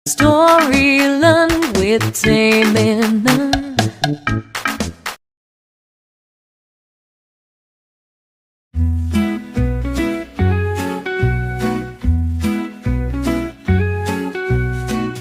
Storyland with Tamanna.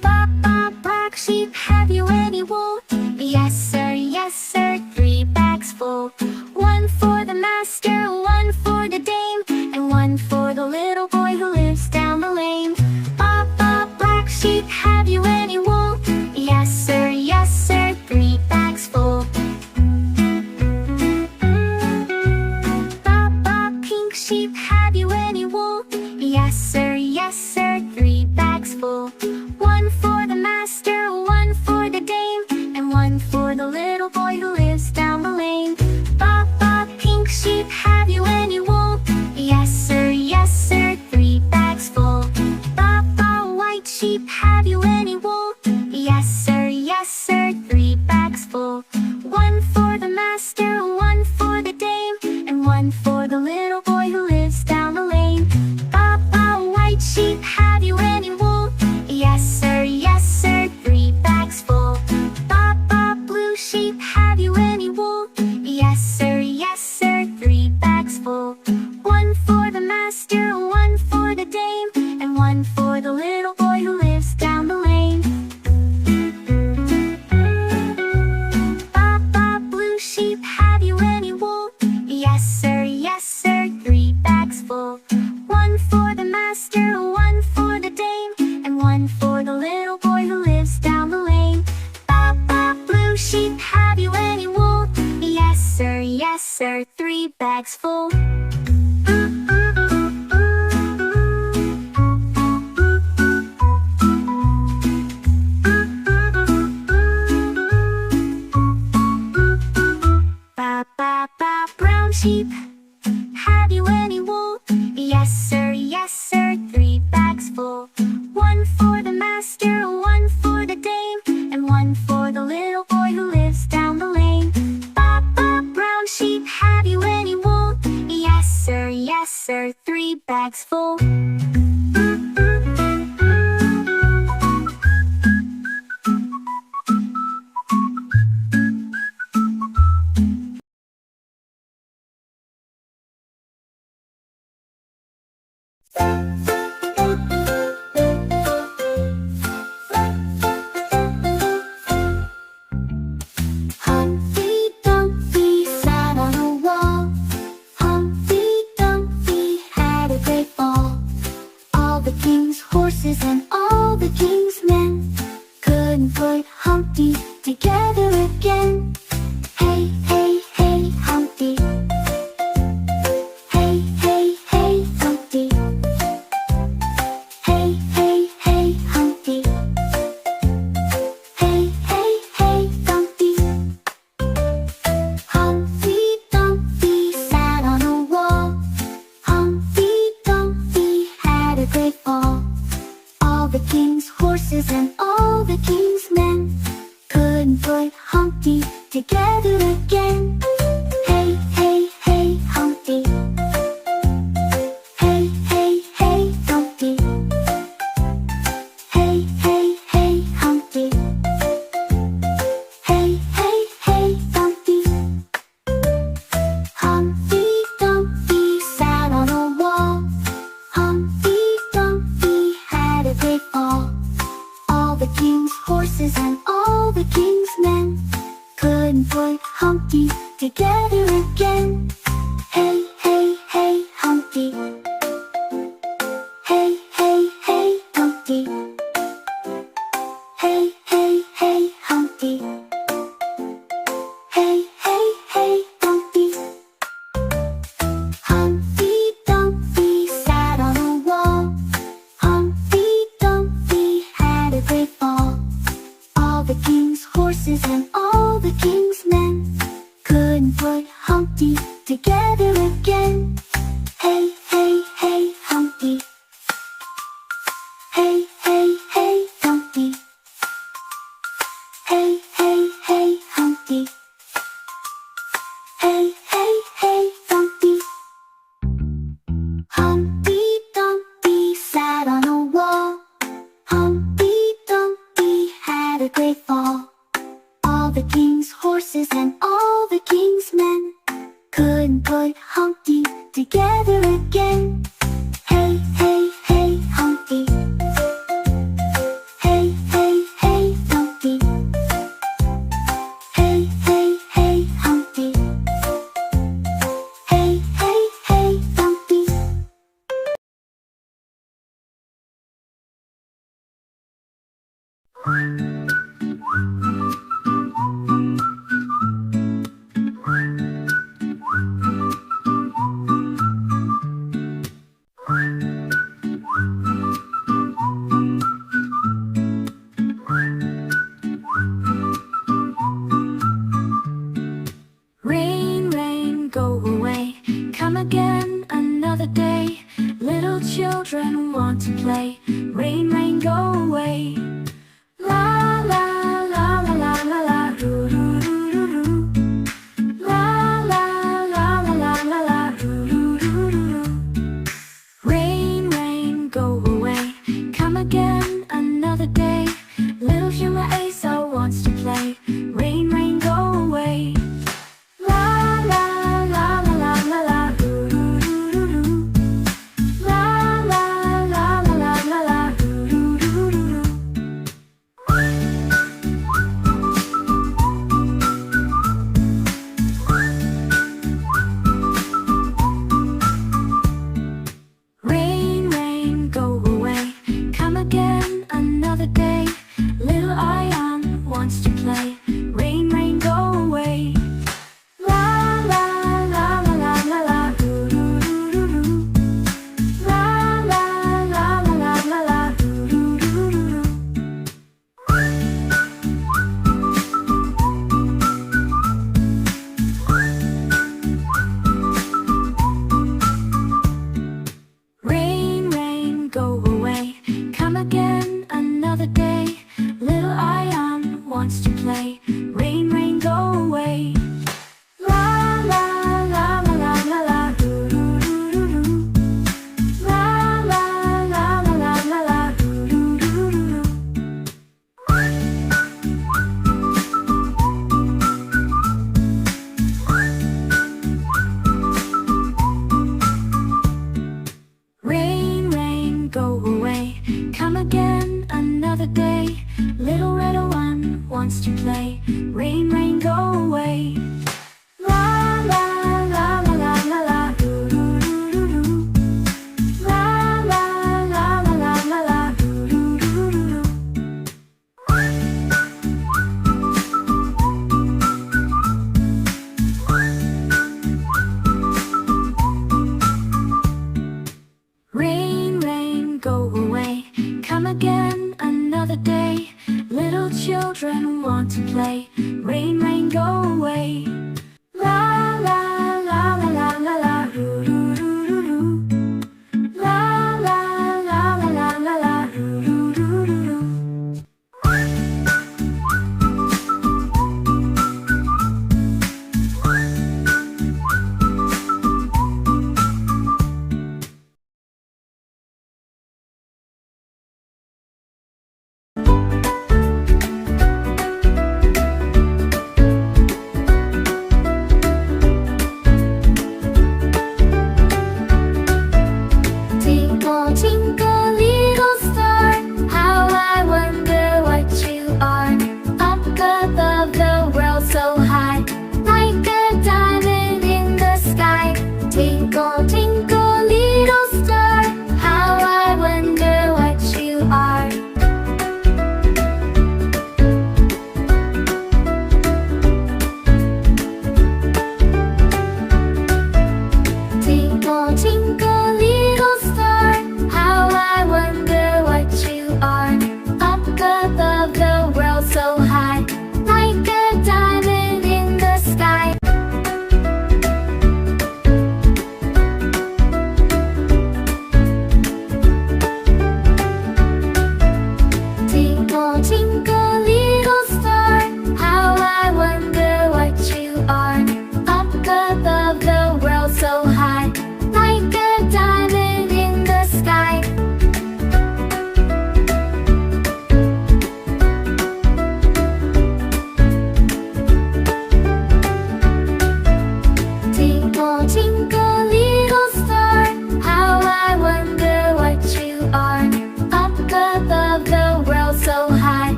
Baa Baa Black Sheep, have you any wool? Yes sir, 3 bags full. One for the master, one for the dame, and one for the little boy who lives down the lane. Baa Baa Black Sheep, have you any wool? Yes sir, 3 bags full. Baa Baa Pink Sheep, have you any wool? Yes sir, 3 bags full. One for the master, one for the dame, and one for the little boy who lives down the lane. Baa Baa Pink Sheep, have you any wool? Yes sir, 3 bags full. Baa Baa White Sheep, have you any wool? Yes sir, 3 bags full. One for the master, one for the dame, and one for the little boy who lives down the lane. Baa Baa White Sheep, have you any wool? Yes sir, 3 bags full. Baa Baa Blue Sheep, have you any wool? Yes sir, 3 bags full. One for the master, one for the dame, and one for the little boy who lives down the lane. Baa Baa Blue Sheep, have you any wool? Yes sir, 3 bags full. One for the master, one for the dame, and one for the little boy who lives down the lane. Baa Baa Blue Sheep, have you any wool? Yes sir, 3 bags full. Baa Baa Baa Brown Sheep, have you any wool? Yes sir, 3 bags full. One for the master, one for the dame, and one for the little boy who lives down the lane. Baa Baa Brown Sheep, have you any wool? Yes sir, 3 bags full. Humpty Dumpty sat on a wall. Humpty Dumpty had a great fall. All the king's horses and all the king's men couldn't put Humpty together again. Hey, hey, hey, Humpty. Hey, hey, hey, Humpty. Hey, hey, hey, Humpty. Hey, hey, hey, Dumpty. Humpty Dumpty sat on a wall. Humpty Dumpty had a great fall. All the king's horses and all the king's men couldn't put Humpty together again. Hey, hey, hey, Humpty. Hey, hey, hey, Dumpty. Hey, hey, hey, Humpty. Hey, hey, hey, Dumpty. Humpty Dumpty sat on a wall. Humpty Dumpty had a great fall. All the king's horses and all the king's men couldn't put Humpty together again. Hey, hey, hey, Humpty. Hey, hey, hey, Dumpty. Hey, hey, hey, Humpty. Hey, hey, hey, Dumpty. Humpty Dumpty sat on a wall. Humpty Dumpty had a great fall. All the king's horses and all the king's men couldn't put Humpty together again. Hey, hey, hey, Humpty. Hey, hey, hey, Dumpty. Hey, hey, hey, Humpty. Hey, hey, hey, Dumpty. Humpty Dumpty sat on a wall. Humpty Dumpty horses and all the king's men couldn't put Humpty together again. Hey, hey, hey, Humpty. Hey, hey, hey, Humpty. Hey, hey, hey, Humpty. Hey, hey, hey, Humpty. Rain, rain, go away. Come again another day. Little children want to play. Rain, rain, go away. La la la la la la la, roo roo roo roo roo. La la la la la la la, roo roo roo roo roo. Rain, rain, go away. Come again another day. Little Humor Asa wants to play. Rain, rain, go away. La la la la la la la, roo roo roo roo roo. La la la la la la la, roo roo roo roo roo. Rain, rain, go away. Come again another day. Little Ion wants to play. Rain, rain, go away. La la la la la la la, roo roo roo roo roo. La la la la la la la, roo roo roo roo roo. Rain, rain, go away. Come again another day. Little Ion wants to play. Rain, rain, go away. La la la la la la la, roo roo roo roo roo. La la la la la la la, roo roo roo roo roo. Rain, rain, go away. Come again another day. Little Red One wants to play. Rain, rain, go away. La la la la la la la, roo roo roo roo roo. La la la la la la la, roo roo roo roo roo. Rain, rain, go away. Come again another day. Little children want to play. Rain, rain, go away. La la la la la la la, roo roo roo roo roo. La la la la la la la, roo roo roo roo roo.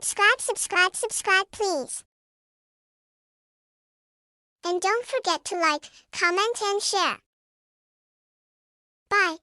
subscribe please. And don't forget to like, comment and share. Bye.